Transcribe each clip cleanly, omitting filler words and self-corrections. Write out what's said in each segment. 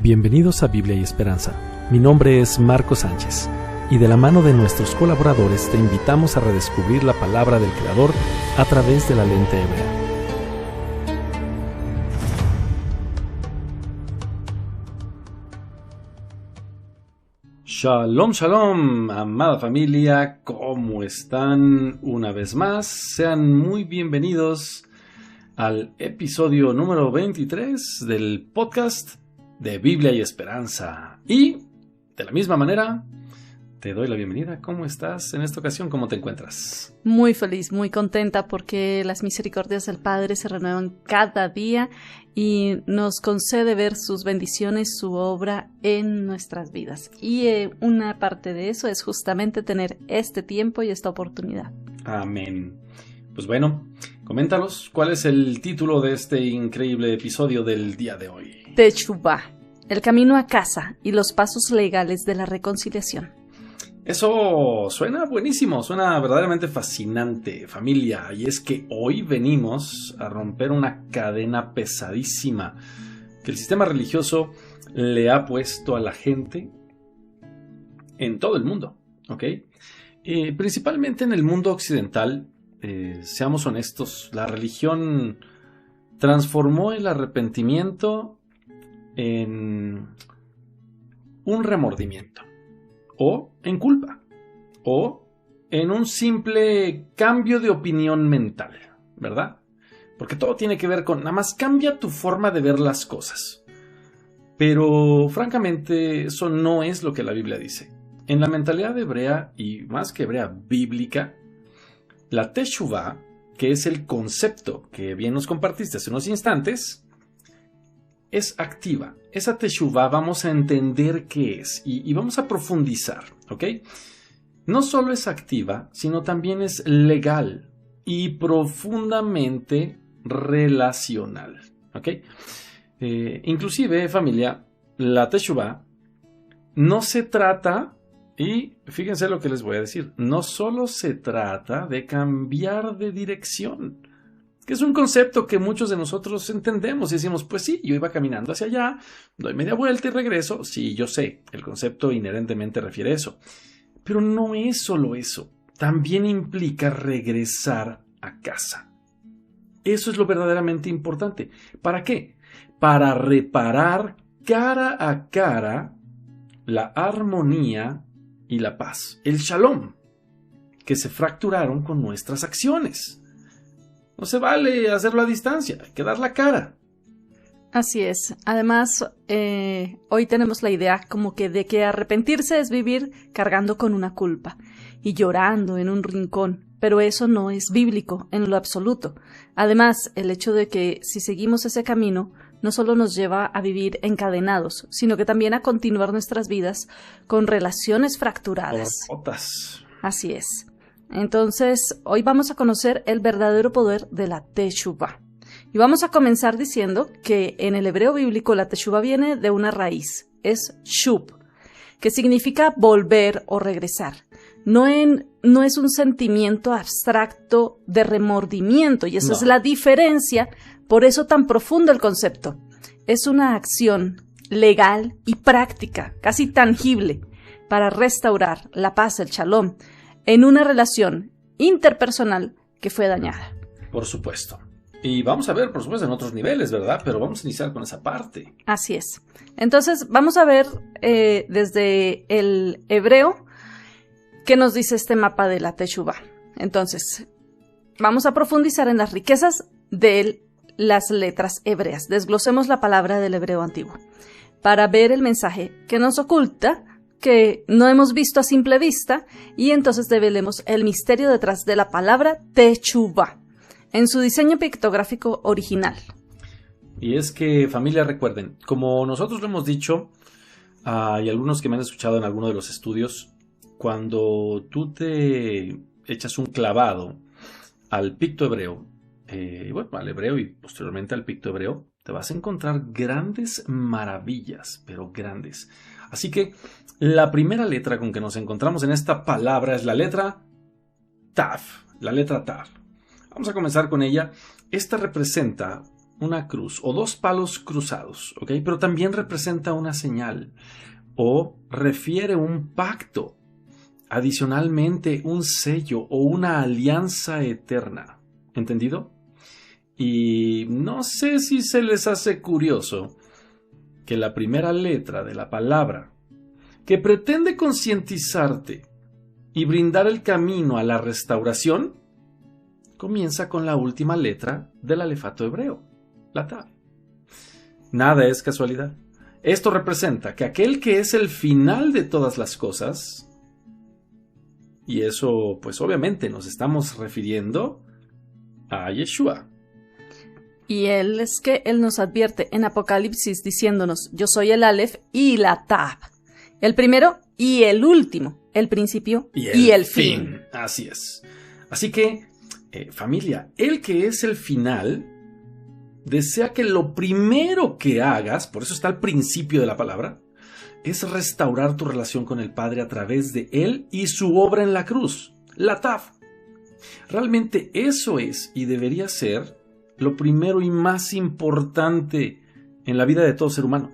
Bienvenidos a Biblia y Esperanza. Mi nombre es Marco Sánchez y de la mano de nuestros colaboradores te invitamos a redescubrir la palabra del Creador a través de la lente hebrea. Shalom, shalom, amada familia, ¿cómo están? Una vez más, sean muy bienvenidos al episodio número 23 del podcast de Biblia y Esperanza. Y, de la misma manera, te doy la bienvenida. ¿Cómo estás en esta ocasión? ¿Cómo te encuentras? Muy feliz, muy contenta porque las misericordias del Padre se renuevan cada día y nos concede ver sus bendiciones, su obra en nuestras vidas. Y una parte de eso es justamente tener este tiempo y esta oportunidad. Amén. Pues bueno, coméntanos, ¿cuál es el título de este increíble episodio del día de hoy? Teshuvá, el camino a casa y los pasos legales de la reconciliación. Eso suena buenísimo, suena verdaderamente fascinante, familia. Y es que hoy venimos a romper una cadena pesadísima que el sistema religioso le ha puesto a la gente en todo el mundo, ¿ok? Principalmente en el mundo occidental, seamos honestos, la religión transformó el arrepentimiento en un remordimiento, o en culpa, o en un simple cambio de opinión mental, ¿verdad? Porque todo tiene que ver con, nada más cambia tu forma de ver las cosas. Pero, francamente, eso no es lo que la Biblia dice. En la mentalidad hebrea, y más que hebrea, bíblica, la teshuvá, que es el concepto que bien nos compartiste hace unos instantes, es activa. Esa teshuvá vamos a entender qué es y vamos a profundizar, ¿ok? No solo es activa, sino también es legal y profundamente relacional, ¿ok? Inclusive, familia, la teshuvá no se trata, y fíjense lo que les voy a decir, no solo se trata de cambiar de dirección, que es un concepto que muchos de nosotros entendemos y decimos, pues sí, yo iba caminando hacia allá, doy media vuelta y regreso. Sí, yo sé, el concepto inherentemente refiere a eso. Pero no es solo eso, también implica regresar a casa. Eso es lo verdaderamente importante. ¿Para qué? Para reparar cara a cara la armonía y la paz, el shalom, que se fracturaron con nuestras acciones. No se vale hacerlo a distancia, hay que dar la cara. Así es. Además, hoy tenemos la idea como que de que arrepentirse es vivir cargando con una culpa y llorando en un rincón, pero eso no es bíblico en lo absoluto. Además, el hecho de que si seguimos ese camino no solo nos lleva a vivir encadenados, sino que también a continuar nuestras vidas con relaciones fracturadas. Rotas. Así es. Entonces, hoy vamos a conocer el verdadero poder de la teshuvá. Y vamos a comenzar diciendo que en el hebreo bíblico la teshuvá viene de una raíz, es shub, que significa volver o regresar. No es un sentimiento abstracto de remordimiento, y esa es la diferencia, por eso tan profundo el concepto. Es una acción legal y práctica, casi tangible, para restaurar la paz, el shalom, en una relación interpersonal que fue dañada. Por supuesto. Y vamos a ver, por supuesto, en otros niveles, ¿verdad? Pero vamos a iniciar con esa parte. Así es. Entonces, vamos a ver desde el hebreo qué nos dice este mapa de la teshuvá. Entonces, vamos a profundizar en las riquezas de las letras hebreas. Desglosemos la palabra del hebreo antiguo para ver el mensaje que nos oculta, que no hemos visto a simple vista, y entonces develemos el misterio detrás de la palabra teshuvá en su diseño pictográfico original. Y es que, familia, recuerden, como nosotros lo hemos dicho, y algunos que me han escuchado en alguno de los estudios, cuando tú te echas un clavado al picto hebreo, al hebreo y posteriormente al picto hebreo, te vas a encontrar grandes maravillas, pero grandes. Así que la primera letra con que nos encontramos en esta palabra es la letra Tav, la letra Tav. Vamos a comenzar con ella. Esta representa una cruz o dos palos cruzados, ¿ok? Pero también representa una señal o refiere un pacto, adicionalmente un sello o una alianza eterna. ¿Entendido? Y no sé si se les hace curioso que la primera letra de la palabra que pretende concientizarte y brindar el camino a la restauración comienza con la última letra del alefato hebreo, la Tav. Nada es casualidad. Esto representa que aquel que es el final de todas las cosas, y eso pues obviamente nos estamos refiriendo a Yeshua. Y él nos advierte en Apocalipsis diciéndonos, yo soy el Aleph y la Tav, el primero y el último, el principio y el fin. Así es. Así que, familia, el que es el final desea que lo primero que hagas, por eso está al principio de la palabra, es restaurar tu relación con el Padre a través de Él y su obra en la cruz, la Tav. Realmente eso es y debería ser lo primero y más importante en la vida de todo ser humano.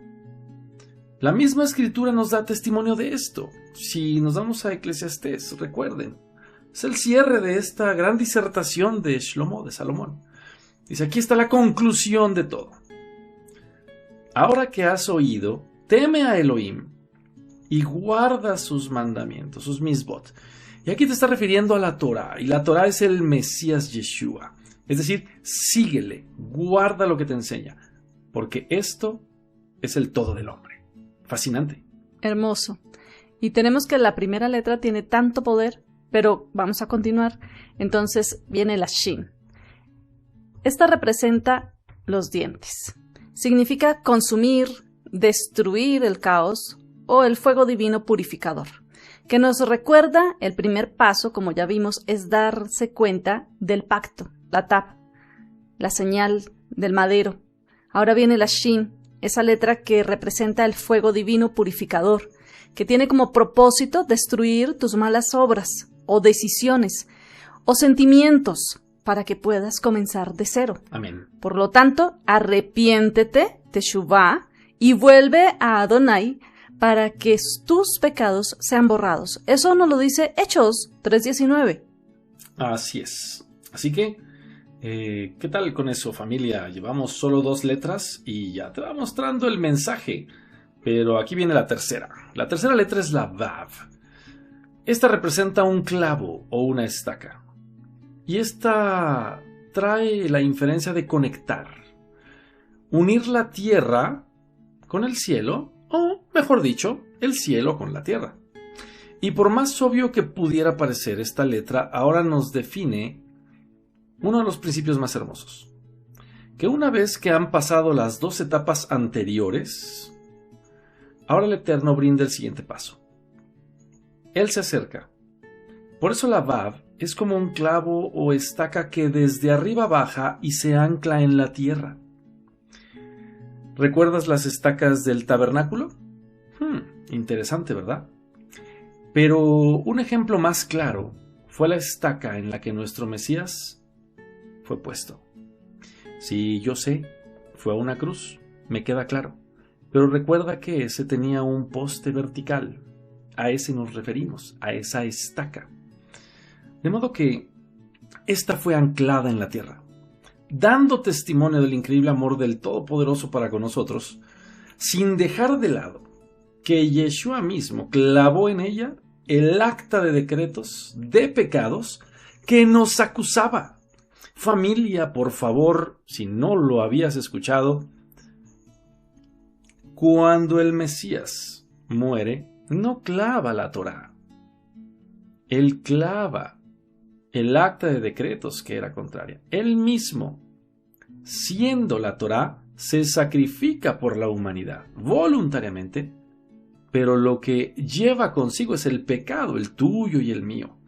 La misma Escritura nos da testimonio de esto. Si nos vamos a Eclesiastés, recuerden, es el cierre de esta gran disertación de Shlomo, de Salomón. Dice, aquí está la conclusión de todo. Ahora que has oído, teme a Elohim y guarda sus mandamientos, sus misbot. Y aquí te está refiriendo a la Torah, y la Torah es el Mesías Yeshua. Es decir, síguele, guarda lo que te enseña, porque esto es el todo del hombre. Fascinante. Hermoso. Y tenemos que la primera letra tiene tanto poder, pero vamos a continuar. Entonces viene la Shin. Esta representa los dientes. Significa consumir, destruir el caos o el fuego divino purificador, que nos recuerda el primer paso, como ya vimos, es darse cuenta del pacto, la Tav, la señal del madero. Ahora viene la Shin, esa letra que representa el fuego divino purificador, que tiene como propósito destruir tus malas obras o decisiones o sentimientos para que puedas comenzar de cero. Amén. Por lo tanto, arrepiéntete, teshuvá, y vuelve a Adonai para que tus pecados sean borrados. Eso nos lo dice Hechos 3:19. Así es. Así que, ¿qué tal con eso, familia? Llevamos solo 2 letras y ya te va mostrando el mensaje. Pero aquí viene la tercera. La tercera letra es la Vav. Esta representa un clavo o una estaca. Y esta trae la inferencia de conectar. Unir la tierra con el cielo, o mejor dicho, el cielo con la tierra. Y por más obvio que pudiera parecer, esta letra ahora nos define uno de los principios más hermosos. Que una vez que han pasado las 2 etapas anteriores, ahora el Eterno brinda el siguiente paso. Él se acerca. Por eso la Vav es como un clavo o estaca que desde arriba baja y se ancla en la tierra. ¿Recuerdas las estacas del tabernáculo? Interesante, ¿verdad? Pero un ejemplo más claro fue la estaca en la que nuestro Mesías fue puesto. Sí, yo sé, fue a una cruz, me queda claro. Pero recuerda que ese tenía un poste vertical. A ese nos referimos, a esa estaca. De modo que esta fue anclada en la tierra, dando testimonio del increíble amor del Todopoderoso para con nosotros, sin dejar de lado que Yeshua mismo clavó en ella el acta de decretos de pecados que nos acusaba. Familia, por favor, si no lo habías escuchado, cuando el Mesías muere, no clava la Torá. Él clava el acta de decretos que era contraria. Él mismo, siendo la Torá, se sacrifica por la humanidad, voluntariamente, pero lo que lleva consigo es el pecado, el tuyo y el mío.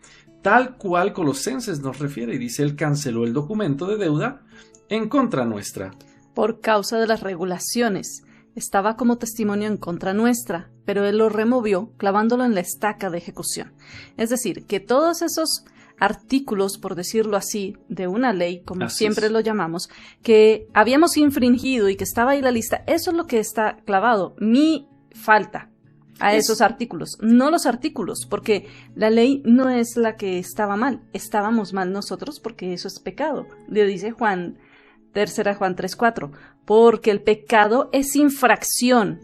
Tal cual Colosenses nos refiere y dice, Él canceló el documento de deuda en contra nuestra. Por causa de las regulaciones. Estaba como testimonio en contra nuestra, pero Él lo removió clavándolo en la estaca de ejecución. Es decir, que todos esos artículos, por decirlo así, de una ley, como Así siempre es. lo llamamos, que habíamos infringido y que estaba ahí la lista, eso es lo que está clavado, mi falta a esos artículos, no los artículos, porque la ley no es la que estaba mal, estábamos mal nosotros porque eso es pecado. Le dice Juan, 3 Juan 3:4, porque el pecado es infracción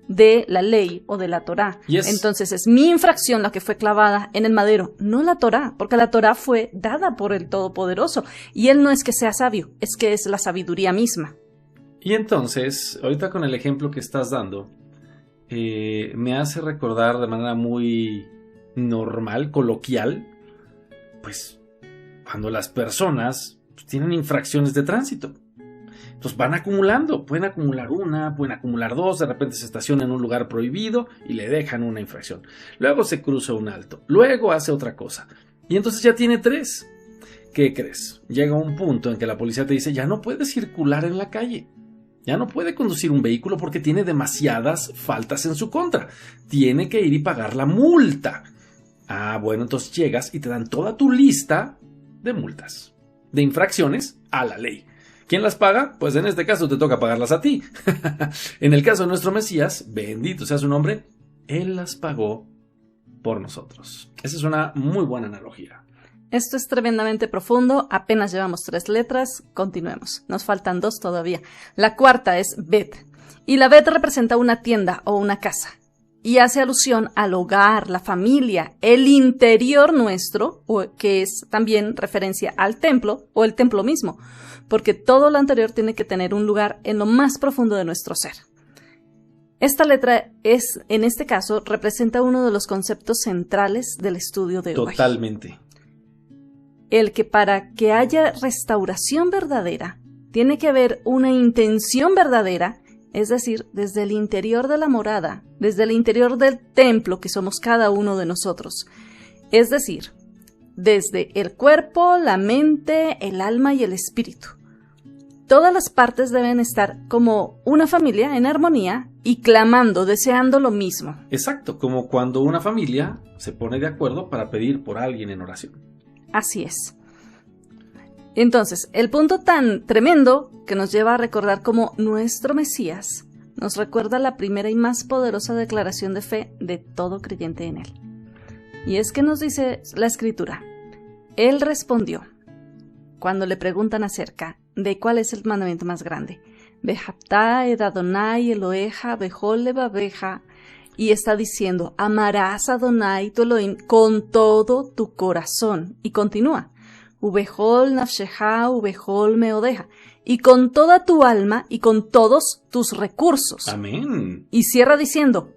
de la ley o de la Torá. Yes. Entonces es mi infracción la que fue clavada en el madero, no la Torá, porque la Torá fue dada por el Todopoderoso y él no es que sea sabio, es que es la sabiduría misma. Y entonces, ahorita con el ejemplo que estás dando, me hace recordar de manera muy normal, coloquial, pues cuando las personas tienen infracciones de tránsito. Entonces van acumulando, pueden acumular una, pueden acumular dos, de repente se estaciona en un lugar prohibido y le dejan una infracción. Luego se cruza un alto, luego hace otra cosa. Y entonces ya tiene 3. ¿Qué crees? Llega un punto en que la policía te dice, ya no puedes circular en la calle. Ya no puede conducir un vehículo porque tiene demasiadas faltas en su contra. Tiene que ir y pagar la multa. Ah, bueno, entonces llegas y te dan toda tu lista de multas, de infracciones a la ley. ¿Quién las paga? Pues en este caso te toca pagarlas a ti. En el caso de nuestro Mesías, bendito sea su nombre, Él las pagó por nosotros. Esa es una muy buena analogía. Esto es tremendamente profundo, apenas llevamos 3 letras, continuemos, nos faltan 2 todavía. La cuarta es Bet, y la Bet representa una tienda o una casa, y hace alusión al hogar, la familia, el interior nuestro, que es también referencia al templo o el templo mismo, porque todo lo anterior tiene que tener un lugar en lo más profundo de nuestro ser. Esta letra es, en este caso, representa uno de los conceptos centrales del estudio de hoy. Totalmente. El que para que haya restauración verdadera, tiene que haber una intención verdadera, es decir, desde el interior de la morada, desde el interior del templo que somos cada uno de nosotros. Es decir, desde el cuerpo, la mente, el alma y el espíritu. Todas las partes deben estar como una familia en armonía y clamando, deseando lo mismo. Exacto, como cuando una familia se pone de acuerdo para pedir por alguien en oración. Así es. Entonces, el punto tan tremendo que nos lleva a recordar cómo nuestro Mesías nos recuerda la primera y más poderosa declaración de fe de todo creyente en él. Y es que nos dice la Escritura, él respondió, cuando le preguntan acerca de cuál es el mandamiento más grande, Behaptá ed Adonai Eloheja bechol levaveja, y está diciendo, amarás a Adonai tu Elohim con todo tu corazón. Y continúa, ubejol nafsheja, ubejol meodeja, y con toda tu alma y con todos tus recursos. Amén. Y cierra diciendo,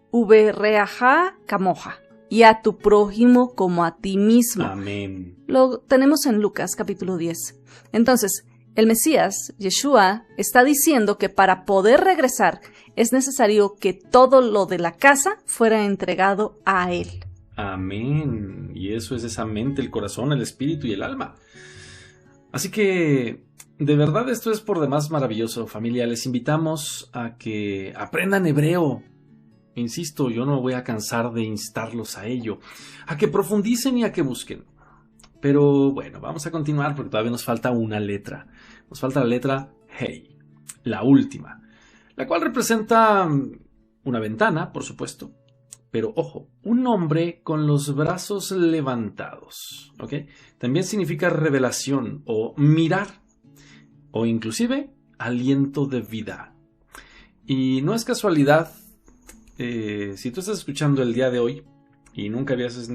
uberreaja camoja, y a tu prójimo como a ti mismo. Amén. Lo tenemos en Lucas capítulo 10. Entonces, el Mesías, Yeshua, está diciendo que para poder regresar es necesario que todo lo de la casa fuera entregado a Él. Amén. Y eso es esa mente, el corazón, el espíritu y el alma. Así que, de verdad, esto es por demás maravilloso, familia. Les invitamos a que aprendan hebreo. Insisto, yo no me voy a cansar de instarlos a ello. A que profundicen y a que busquen. Pero bueno, vamos a continuar porque todavía nos falta una letra. Nos falta la letra Hey, la última, la cual representa una ventana, por supuesto. Pero ojo, un hombre con los brazos levantados, ¿ok? También significa revelación o mirar, o inclusive aliento de vida. Y no es casualidad, si tú estás escuchando el día de hoy y nunca habías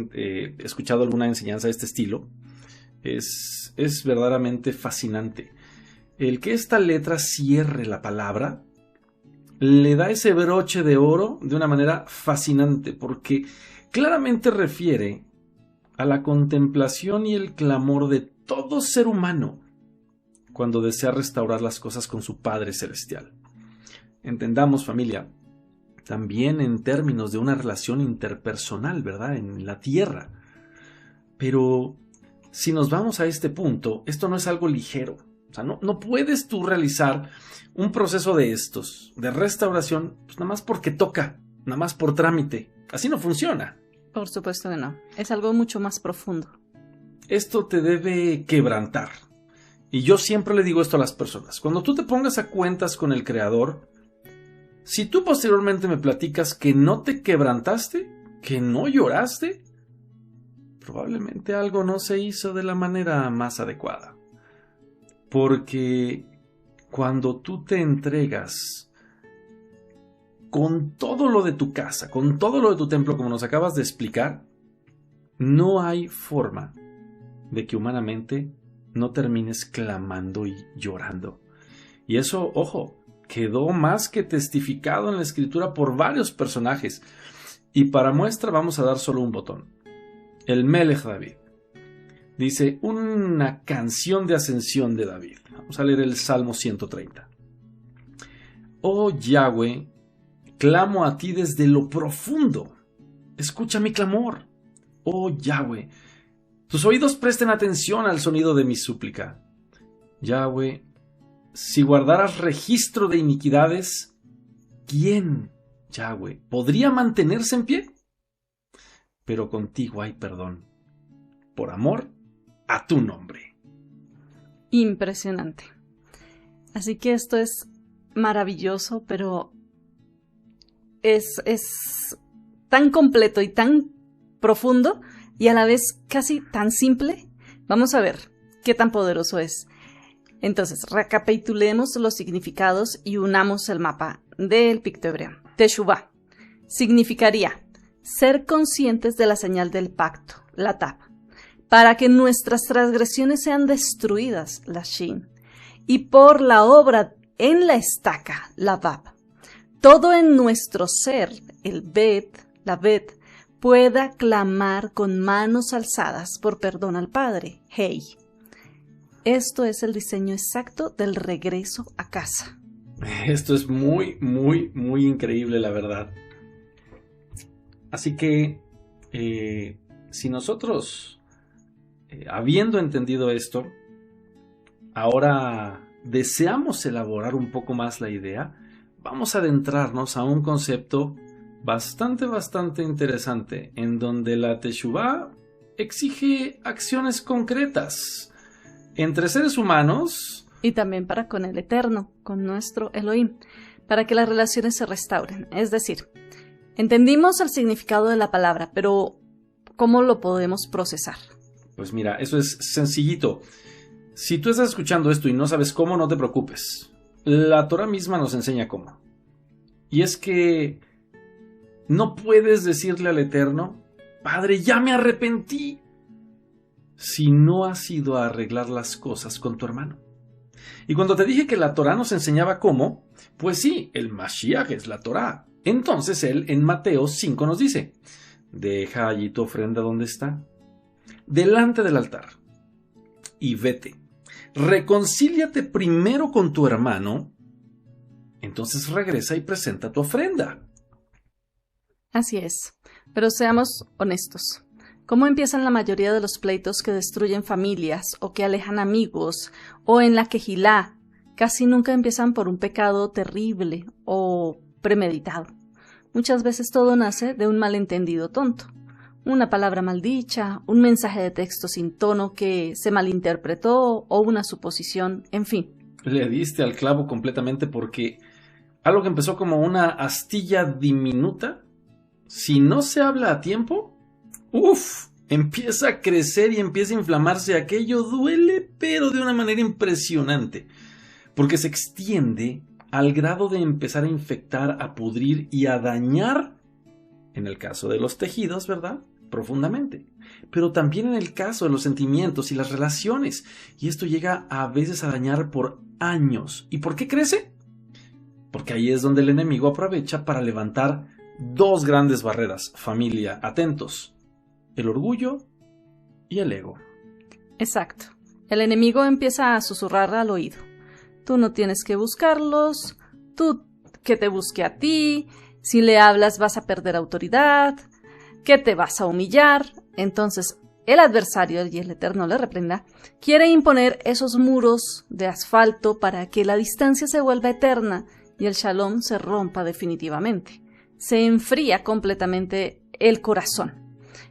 escuchado alguna enseñanza de este estilo, es verdaderamente fascinante. El que esta letra cierre la palabra le da ese broche de oro de una manera fascinante, porque claramente refiere a la contemplación y el clamor de todo ser humano cuando desea restaurar las cosas con su Padre Celestial. Entendamos, familia, también en términos de una relación interpersonal, ¿verdad? En la tierra. Pero si nos vamos a este punto, esto no es algo ligero. O sea, no puedes tú realizar un proceso de estos, de restauración, pues nada más porque toca, nada más por trámite. Así no funciona. Por supuesto que no. Es algo mucho más profundo. esto te debe quebrantar. Y yo siempre le digo esto a las personas. Cuando tú te pongas a cuentas con el Creador, si tú posteriormente me platicas que no te quebrantaste, que no lloraste, probablemente algo no se hizo de la manera más adecuada. Porque cuando tú te entregas con todo lo de tu casa, con todo lo de tu templo, como nos acabas de explicar, no hay forma de que humanamente no termines clamando y llorando. Y eso, ojo, quedó más que testificado en la escritura por varios personajes. Y para muestra vamos a dar solo un botón. El Melech David. Dice, una canción de ascensión de David. Vamos a leer el Salmo 130. Oh Yahweh, clamo a ti desde lo profundo. Escucha mi clamor. Oh Yahweh, tus oídos presten atención al sonido de mi súplica. Yahweh, si guardaras registro de iniquidades, ¿quién, Yahweh, podría mantenerse en pie? Pero contigo hay perdón, por amor a tu nombre. Impresionante. Así que esto es maravilloso, pero es tan completo y tan profundo y a la vez casi tan simple. Vamos a ver qué tan poderoso es. Entonces, recapitulemos los significados y unamos el mapa del picto hebreo. Teshuvah significaría ser conscientes de la señal del pacto, la Tav, para que nuestras transgresiones sean destruidas, la Shin, y por la obra en la estaca, la Vav, todo en nuestro ser, el Bet, la Bet, pueda clamar con manos alzadas por perdón al Padre, Hey. Esto es el diseño exacto del regreso a casa. Esto es muy, muy, muy increíble, la verdad. Así que, si nosotros, habiendo entendido esto, ahora deseamos elaborar un poco más la idea, vamos a adentrarnos a un concepto bastante interesante, en donde la Teshuvah exige acciones concretas entre seres humanos y también para con el Eterno, con nuestro Elohim, para que las relaciones se restauren. Es decir, entendimos el significado de la palabra, pero ¿cómo lo podemos procesar? Pues mira, eso es sencillito. Si tú estás escuchando esto y no sabes cómo, no te preocupes. La Torah misma nos enseña cómo. Y es que no puedes decirle al Eterno, Padre, ya me arrepentí, si no has ido a arreglar las cosas con tu hermano. Y cuando te dije que la Torah nos enseñaba cómo, pues sí, el Mashiach es la Torah. Entonces él en Mateo 5 nos dice, deja allí tu ofrenda donde está, delante del altar, y vete. Reconcíliate primero con tu hermano, entonces regresa y presenta tu ofrenda. Así es, pero seamos honestos. ¿Cómo empiezan la mayoría de los pleitos que destruyen familias o que alejan amigos o en la quejilá? Casi nunca empiezan por un pecado terrible o premeditado. Muchas veces todo nace de un malentendido tonto. Una palabra maldicha, un mensaje de texto sin tono que se malinterpretó o una suposición, en fin. Le diste al clavo completamente, porque algo que empezó como una astilla diminuta, si no se habla a tiempo, empieza a crecer y empieza a inflamarse. Aquello duele, pero de una manera impresionante, porque se extiende al grado de empezar a infectar, a pudrir y a dañar, en el caso de los tejidos, ¿verdad?, profundamente, pero también en el caso de los sentimientos y las relaciones, y esto llega a veces a dañar por años. ¿Y por qué crece? Porque ahí es donde el enemigo aprovecha para levantar dos grandes barreras. Familia, atentos: el orgullo y el ego. Exacto. El enemigo empieza a susurrar al oído. Tú no tienes que buscarlos, tú que te busque a ti, si le hablas vas a perder autoridad, que te vas a humillar. Entonces el adversario, y el Eterno le reprenda, quiere imponer esos muros de asfalto para que la distancia se vuelva eterna y el shalom se rompa definitivamente. Se enfría completamente el corazón.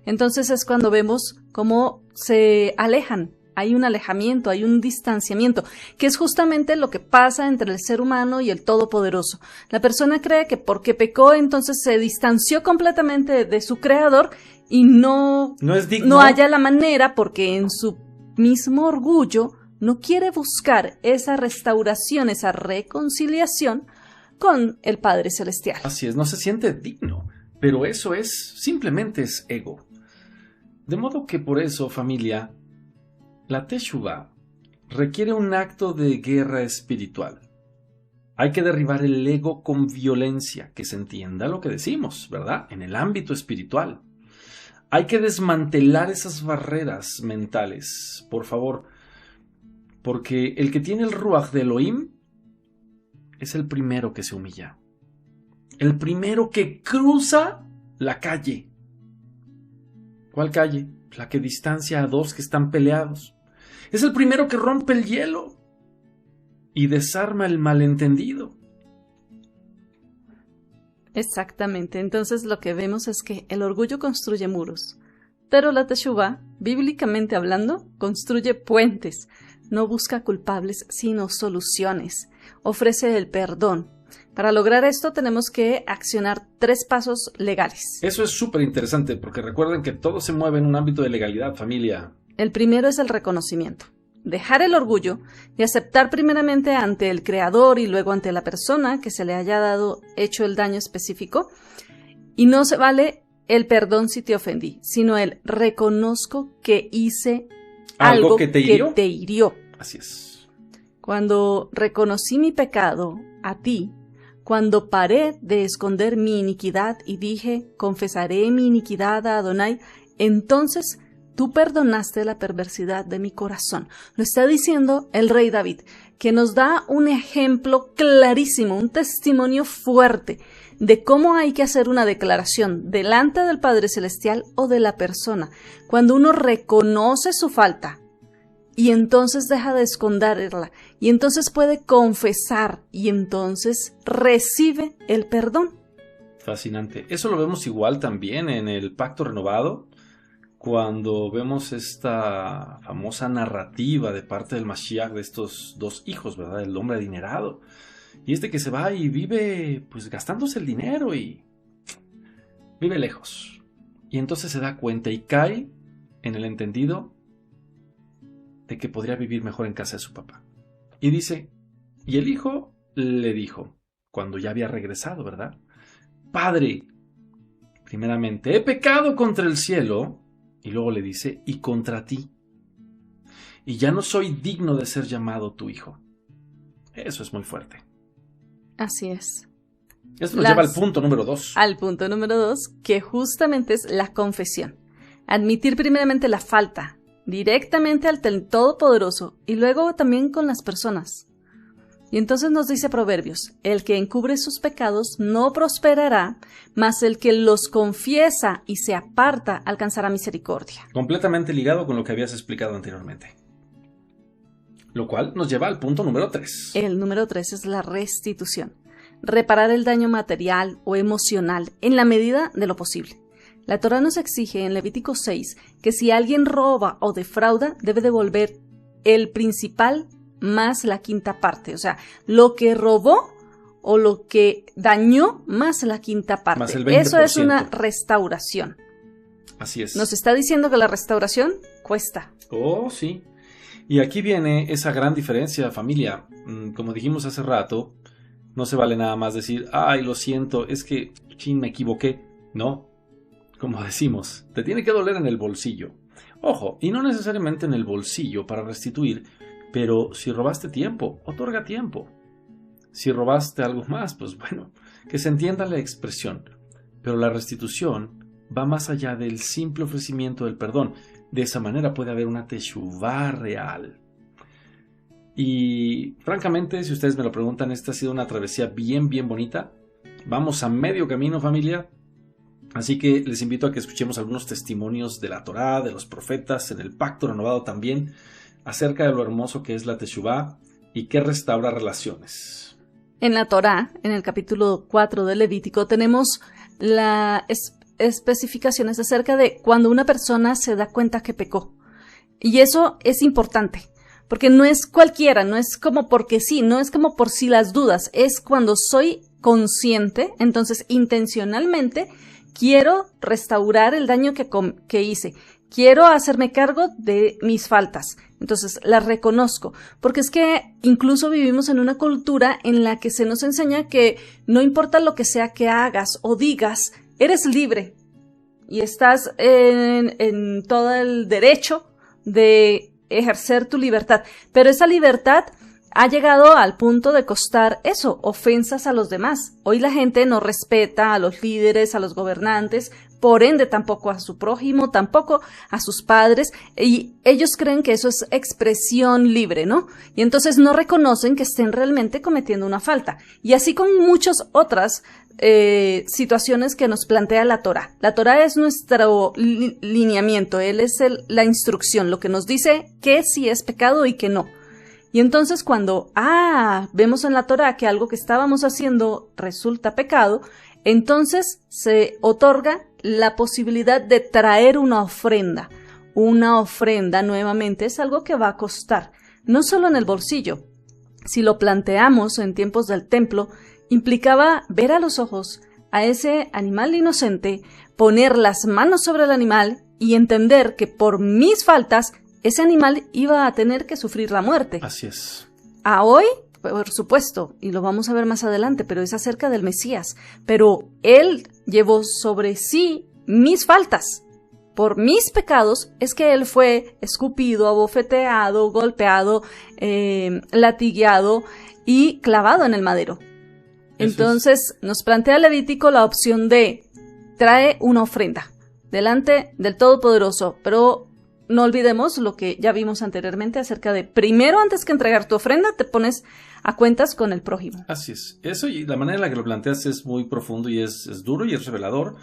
Entonces es cuando vemos cómo se alejan. Hay un alejamiento, hay un distanciamiento, que es justamente lo que pasa entre el ser humano y el Todopoderoso. La persona cree que porque pecó, entonces se distanció completamente de su Creador y no es digno. No halla la manera, porque en su mismo orgullo no quiere buscar esa restauración, esa reconciliación con el Padre Celestial. Así es, no se siente digno, pero eso simplemente es ego. De modo que por eso, familia, la Teshuvá requiere un acto de guerra espiritual. Hay que derribar el ego con violencia, que se entienda lo que decimos, ¿verdad? En el ámbito espiritual. Hay que desmantelar esas barreras mentales, por favor, porque el que tiene el Ruach de Elohim es el primero que se humilla. El primero que cruza la calle. ¿Cuál calle? La que distancia a dos que están peleados. Es el primero que rompe el hielo y desarma el malentendido. Exactamente. Entonces lo que vemos es que el orgullo construye muros, pero la Teshuvá, bíblicamente hablando, construye puentes. No busca culpables, sino soluciones. Ofrece el perdón. Para lograr esto tenemos que accionar 3 pasos legales. Eso es súper interesante, porque recuerden que todo se mueve en un ámbito de legalidad, familia. El primero es el reconocimiento. Dejar el orgullo y aceptar primeramente ante el Creador y luego ante la persona que se le haya hecho el daño específico. Y no se vale el perdón si te ofendí, sino el reconozco que hice algo que te hirió. Así es. Cuando reconocí mi pecado a ti, cuando paré de esconder mi iniquidad y dije, confesaré mi iniquidad a Adonai, entonces tú perdonaste la perversidad de mi corazón. Lo está diciendo el rey David, que nos da un ejemplo clarísimo, un testimonio fuerte de cómo hay que hacer una declaración delante del Padre Celestial o de la persona. Cuando uno reconoce su falta y entonces deja de esconderla y entonces puede confesar y entonces recibe el perdón. Fascinante. Eso lo vemos igual también en el Pacto Renovado, cuando vemos esta famosa narrativa de parte del Mashiach de estos 2 hijos, ¿verdad? El hombre adinerado. Y que se va y vive pues gastándose el dinero y vive lejos. Y entonces se da cuenta y cae en el entendido de que podría vivir mejor en casa de su papá. Y dice, y el hijo le dijo, cuando ya había regresado, ¿verdad? Padre, primeramente, he pecado contra el cielo. Y luego le dice, y contra ti. Y ya no soy digno de ser llamado tu hijo. Eso es muy fuerte. Así es. Esto nos lleva al punto número 2. Al punto número 2, que justamente es la confesión. Admitir primeramente la falta, directamente al Todopoderoso, y luego también con las personas. Y entonces nos dice Proverbios, el que encubre sus pecados no prosperará, mas el que los confiesa y se aparta alcanzará misericordia. Completamente ligado con lo que habías explicado anteriormente. Lo cual nos lleva al punto número 3. El número 3 es la restitución. Reparar el daño material o emocional en la medida de lo posible. La Torá nos exige en Levítico 6 que si alguien roba o defrauda, debe devolver el principal más la quinta parte, o sea, lo que robó o lo que dañó más la quinta parte. Más el 20%. Eso es una restauración. Así es. Nos está diciendo que la restauración cuesta. Oh, sí. Y aquí viene esa gran diferencia, familia. Como dijimos hace rato, no se vale nada más decir, ay, lo siento, es que, me equivoqué. No, como decimos, te tiene que doler en el bolsillo. Ojo, y no necesariamente en el bolsillo para restituir, pero si robaste tiempo, otorga tiempo. Si robaste algo más, pues bueno, que se entienda la expresión. Pero la restitución va más allá del simple ofrecimiento del perdón. De esa manera puede haber una teshuvá real. Y francamente, si ustedes me lo preguntan, esta ha sido una travesía bien bonita. Vamos a medio camino, familia. Así que les invito a que escuchemos algunos testimonios de la Torá, de los profetas, en el Pacto Renovado también, acerca de lo hermoso que es la teshuvá y que restaura relaciones. En la Torá, en el capítulo 4 de Levítico, tenemos especificaciones acerca de cuando una persona se da cuenta que pecó. Y eso es importante, porque no es cualquiera, no es como porque sí, no es como por si las dudas, es cuando soy consciente, entonces intencionalmente quiero restaurar el daño que hice, quiero hacerme cargo de mis faltas, entonces las reconozco, porque es que incluso vivimos en una cultura en la que se nos enseña que no importa lo que sea que hagas o digas, eres libre y estás en todo el derecho de ejercer tu libertad, pero esa libertad ha llegado al punto de costar eso, ofensas a los demás. Hoy la gente no respeta a los líderes, a los gobernantes, por ende tampoco a su prójimo, tampoco a sus padres, y ellos creen que eso es expresión libre, ¿no? Y entonces no reconocen que estén realmente cometiendo una falta. Y así con muchas otras situaciones que nos plantea la Torá. La Torá es nuestro lineamiento, él es la instrucción, lo que nos dice que sí es pecado y que no. Y entonces cuando vemos en la Torá que algo que estábamos haciendo resulta pecado, entonces se otorga la posibilidad de traer una ofrenda. Una ofrenda nuevamente es algo que va a costar, no solo en el bolsillo. Si lo planteamos en tiempos del templo, implicaba ver a los ojos a ese animal inocente, poner las manos sobre el animal y entender que por mis faltas ese animal iba a tener que sufrir la muerte. Así es. A hoy, por supuesto, y lo vamos a ver más adelante, pero es acerca del Mesías. Pero él llevó sobre sí mis faltas. Por mis pecados es que él fue escupido, abofeteado, golpeado, latigueado y clavado en el madero. Entonces nos plantea Levítico la opción de trae una ofrenda delante del Todopoderoso, pero no olvidemos lo que ya vimos anteriormente acerca de primero, antes que entregar tu ofrenda, te pones a cuentas con el prójimo. Así es. Eso y la manera en la que lo planteas es muy profundo y es duro y es revelador.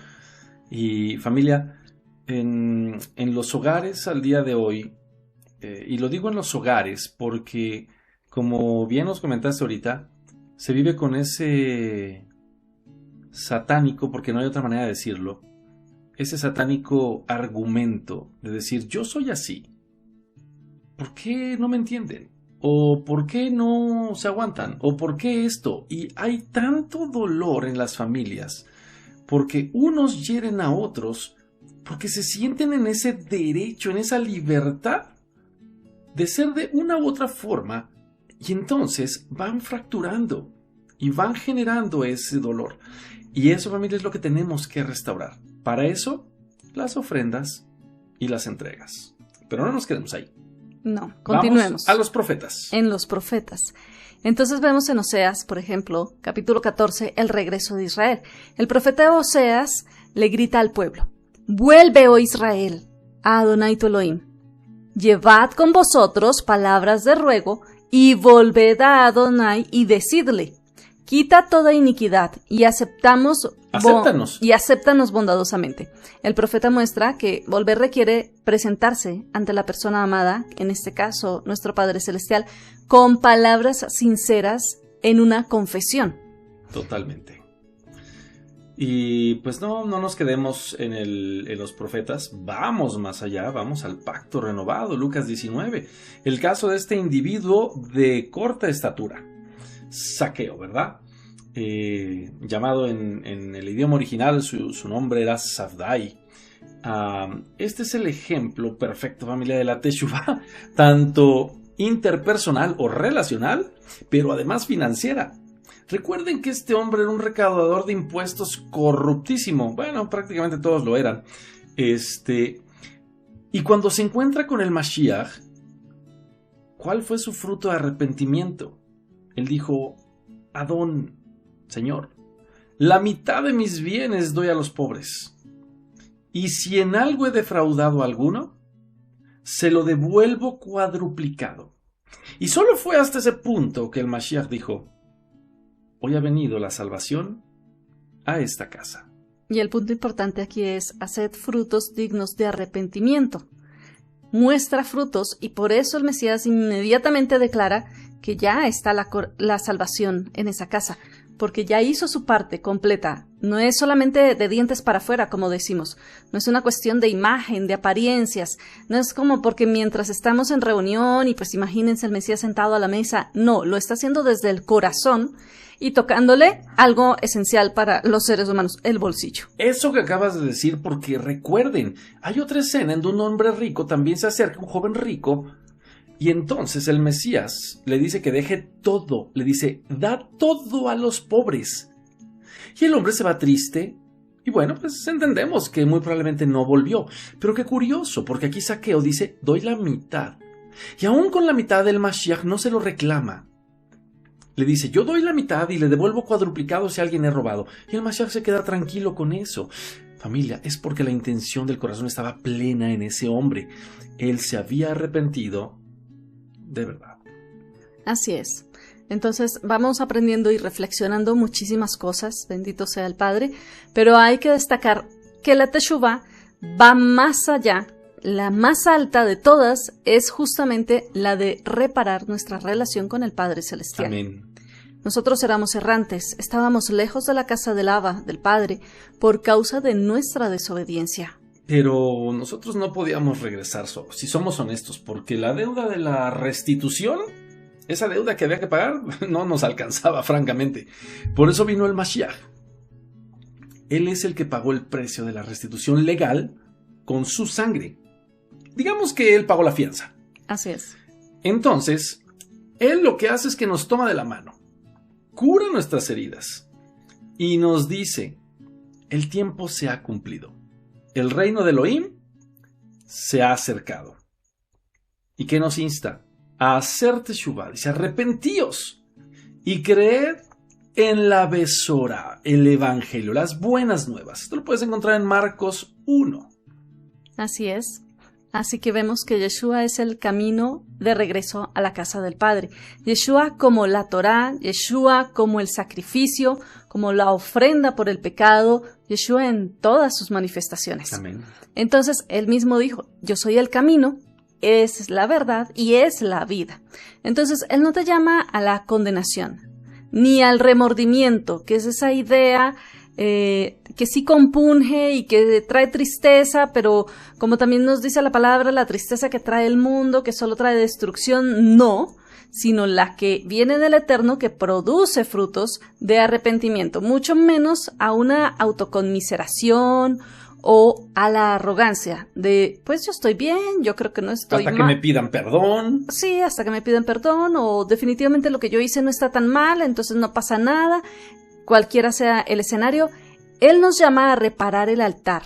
Y familia, en los hogares al día de hoy, y lo digo en los hogares porque, como bien nos comentaste ahorita, se vive con ese satánico, porque no hay otra manera de decirlo, ese satánico argumento de decir, yo soy así, ¿por qué no me entienden? ¿O por qué no se aguantan? ¿O por qué esto? Y hay tanto dolor en las familias, porque unos hieren a otros, porque se sienten en ese derecho, en esa libertad de ser de una u otra forma, y entonces van fracturando y van generando ese dolor. Y eso, familia, es lo que tenemos que restaurar. Para eso, las ofrendas y las entregas. Pero no nos quedemos ahí. No, continuemos. Vamos a los profetas. En los profetas. Entonces vemos en Oseas, por ejemplo, capítulo 14, el regreso de Israel. El profeta Oseas le grita al pueblo: «Vuelve, oh Israel, a Adonai tu Elohim. Llevad con vosotros palabras de ruego y volved a Adonai y decidle: quita toda iniquidad y acéptanos bondadosamente». El profeta muestra que volver requiere presentarse ante la persona amada, en este caso nuestro Padre Celestial, con palabras sinceras en una confesión. Totalmente. Y pues no nos quedemos en los profetas, vamos más allá, vamos al pacto renovado, Lucas 19. El caso de este individuo de corta estatura, Zaqueo, ¿verdad? Llamado en el idioma original, su nombre era Safdai. Este es el ejemplo perfecto, familia, de la Teshuvá, tanto interpersonal o relacional, pero además financiera. Recuerden que este hombre era un recaudador de impuestos corruptísimo. Bueno, prácticamente todos lo eran. Y cuando se encuentra con el Mashiach, ¿cuál fue su fruto de arrepentimiento? Él dijo: Adón, Señor, la mitad de mis bienes doy a los pobres. Y si en algo he defraudado a alguno, se lo devuelvo cuadruplicado. Y solo fue hasta ese punto que el Mashiach dijo: hoy ha venido la salvación a esta casa. Y el punto importante aquí es: haced frutos dignos de arrepentimiento. Muestra frutos, y por eso el Mesías inmediatamente declara que ya está la salvación en esa casa, porque ya hizo su parte completa. No es solamente de dientes para afuera, como decimos. No es una cuestión de imagen, de apariencias. No es como porque mientras estamos en reunión y pues imagínense el Mesías sentado a la mesa. No, lo está haciendo desde el corazón y tocándole algo esencial para los seres humanos, el bolsillo. Eso que acabas de decir, porque recuerden, hay otra escena en donde un hombre rico también se acerca a un joven rico y entonces el Mesías le dice que deje todo, le dice, da todo a los pobres. Y el hombre se va triste y bueno, pues entendemos que muy probablemente no volvió. Pero qué curioso, porque aquí Zaqueo dice, doy la mitad. Y aún con la mitad el Mashiach no se lo reclama. Le dice, yo doy la mitad y le devuelvo cuadruplicado si alguien he robado. Y el Mashiach se queda tranquilo con eso. Familia, es porque la intención del corazón estaba plena en ese hombre. Él se había arrepentido de verdad. Así es. Entonces vamos aprendiendo y reflexionando muchísimas cosas, bendito sea el Padre, pero hay que destacar que la Teshuvá va más allá. La más alta de todas es justamente la de reparar nuestra relación con el Padre Celestial. Amén. Nosotros éramos errantes, estábamos lejos de la casa del Abba, del Padre, por causa de nuestra desobediencia. Pero nosotros no podíamos regresar solos, si somos honestos, porque la deuda de la restitución, esa deuda que había que pagar, no nos alcanzaba, francamente. Por eso vino el Mashiach. Él es el que pagó el precio de la restitución legal con su sangre. Digamos que él pagó la fianza. Así es. Entonces, él lo que hace es que nos toma de la mano, cura nuestras heridas y nos dice, el tiempo se ha cumplido. El reino de Elohim se ha acercado. ¿Y qué nos insta? A hacer teshuvá. Dice, arrepentíos y creed en la besora, el evangelio, las buenas nuevas. Esto lo puedes encontrar en Marcos 1. Así es. Así que vemos que Yeshua es el camino de regreso a la casa del Padre. Yeshua como la Torá, Yeshua como el sacrificio, como la ofrenda por el pecado, Yeshua en todas sus manifestaciones. Amén. Entonces, él mismo dijo, yo soy el camino, es la verdad y es la vida. Entonces, él no te llama a la condenación, ni al remordimiento, que es esa idea que sí compunge y que trae tristeza, pero como también nos dice la palabra, la tristeza que trae el mundo, que solo trae destrucción, no, sino la que viene del Eterno, que produce frutos de arrepentimiento, mucho menos a una autoconmiseración o a la arrogancia de, pues yo estoy bien, yo creo que no estoy mal. Hasta que me pidan perdón. Sí, hasta que me pidan perdón, o definitivamente lo que yo hice no está tan mal, entonces no pasa nada. Cualquiera sea el escenario, Él nos llama a reparar el altar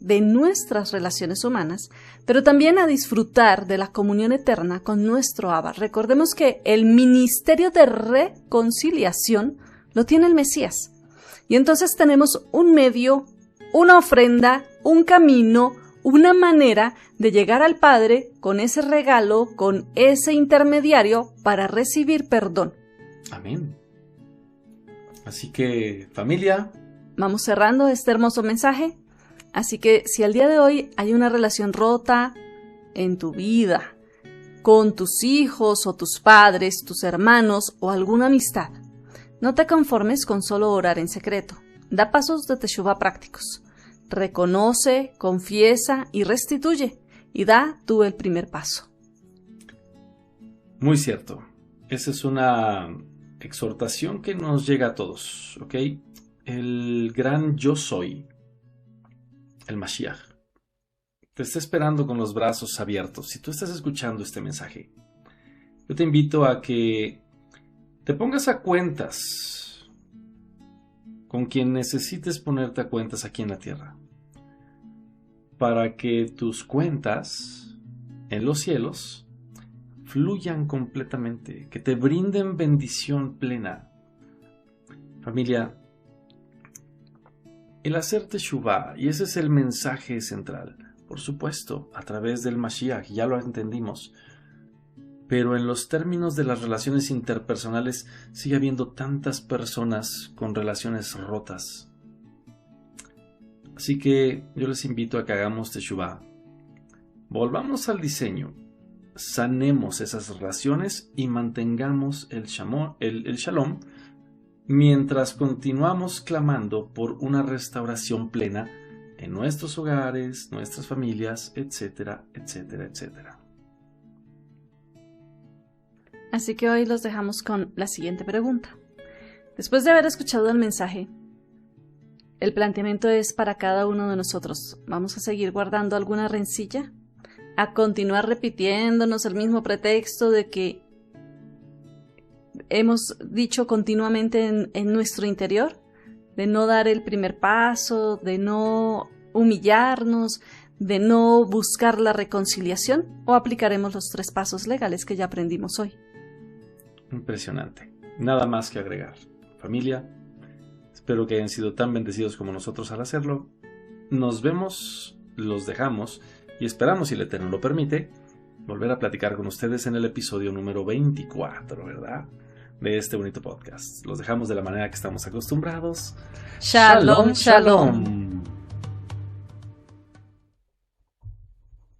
de nuestras relaciones humanas, pero también a disfrutar de la comunión eterna con nuestro Abba. Recordemos que el ministerio de reconciliación lo tiene el Mesías. Y entonces tenemos un medio, una ofrenda, un camino, una manera de llegar al Padre con ese regalo, con ese intermediario para recibir perdón. Amén. Así que, familia, vamos cerrando este hermoso mensaje. Así que si al día de hoy hay una relación rota en tu vida, con tus hijos o tus padres, tus hermanos o alguna amistad, no te conformes con solo orar en secreto. Da pasos de teshuvá prácticos. Reconoce, confiesa y restituye. Y da tú el primer paso. Muy cierto. Esa es una exhortación que nos llega a todos, ¿ok? El gran yo soy, el Mashiach, te está esperando con los brazos abiertos. Si tú estás escuchando este mensaje, yo te invito a que te pongas a cuentas con quien necesites ponerte a cuentas aquí en la tierra, para que tus cuentas en los cielos fluyan completamente, que te brinden bendición plena. Familia, el hacer teshuvá, y ese es el mensaje central, por supuesto, a través del Mashiach, ya lo entendimos, pero en los términos de las relaciones interpersonales sigue habiendo tantas personas con relaciones rotas. Así que yo les invito a que hagamos teshuvá, volvamos al diseño, sanemos esas relaciones y mantengamos el shalom mientras continuamos clamando por una restauración plena en nuestros hogares, nuestras familias, etcétera, etcétera, etcétera. Así que hoy los dejamos con la siguiente pregunta. Después de haber escuchado el mensaje, el planteamiento es para cada uno de nosotros. ¿Vamos a seguir guardando alguna rencilla? ¿A continuar repitiéndonos el mismo pretexto de que hemos dicho continuamente en nuestro interior? De no dar el primer paso, de no humillarnos, de no buscar la reconciliación, ¿o aplicaremos los 3 pasos legales que ya aprendimos hoy? Impresionante. Nada más que agregar. Familia, espero que hayan sido tan bendecidos como nosotros al hacerlo. Nos vemos, los dejamos y esperamos, si el Eterno lo permite, volver a platicar con ustedes en el episodio número 24, ¿verdad? De este bonito podcast. Los dejamos de la manera que estamos acostumbrados. Shalom, shalom.